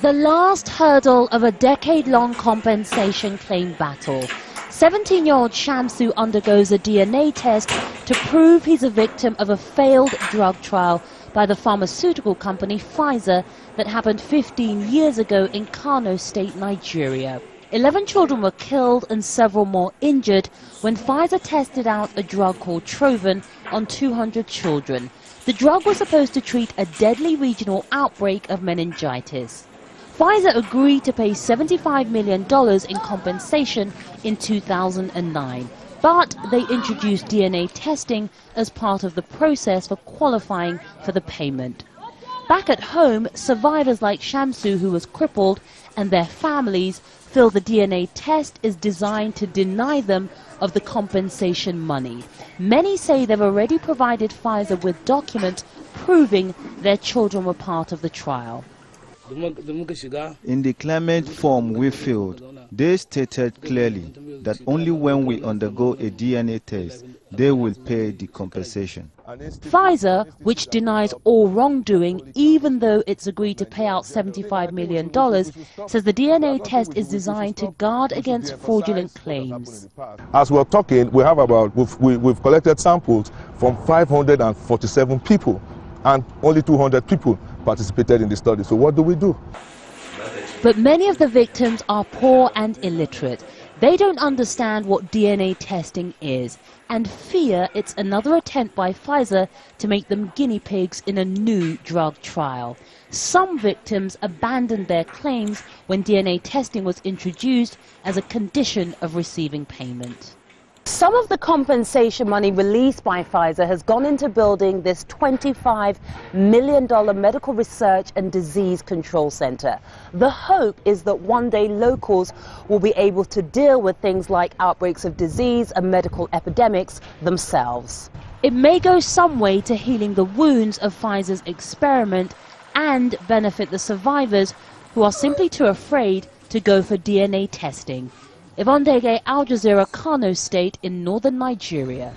The last hurdle of a decade-long compensation claim battle. 17-year-old Shamsu undergoes a DNA test to prove he's a victim of a failed drug trial by the pharmaceutical company Pfizer that happened 15 years ago in Kano State, Nigeria. 11 children were killed and several more injured when Pfizer tested out a drug called Trovan on 200 children. The drug was supposed to treat a deadly regional outbreak of meningitis. Pfizer agreed to pay $75 million in compensation in 2009, but they introduced DNA testing as part of the process for qualifying for the payment. Back at home, survivors like Shamsu, who was crippled, and their families feel the DNA test is designed to deny them of the compensation money. Many say they've already provided Pfizer with documents proving their children were part of the trial. In the claimant form we filled, they stated clearly that only when we undergo a DNA test, they will pay the compensation. Pfizer, which denies all wrongdoing, even though it's agreed to pay out $75 million, says the DNA test is designed to guard against fraudulent claims. As we're talking, we've collected samples from 547 people, and only 200 people participated in the study. So what do we do? But many of the victims are poor and illiterate. They don't understand what DNA testing is and fear it's another attempt by Pfizer to make them guinea pigs in a new drug trial. Some victims abandoned their claims when DNA testing was introduced as a condition of receiving payment. Some of the compensation money released by Pfizer has gone into building this $25 million medical research and disease control center. The hope is that one day locals will be able to deal with things like outbreaks of disease and medical epidemics themselves. It may go some way to healing the wounds of Pfizer's experiment and benefit the survivors who are simply too afraid to go for DNA testing. Yvonne Dege, Al Jazeera, Kano State in northern Nigeria.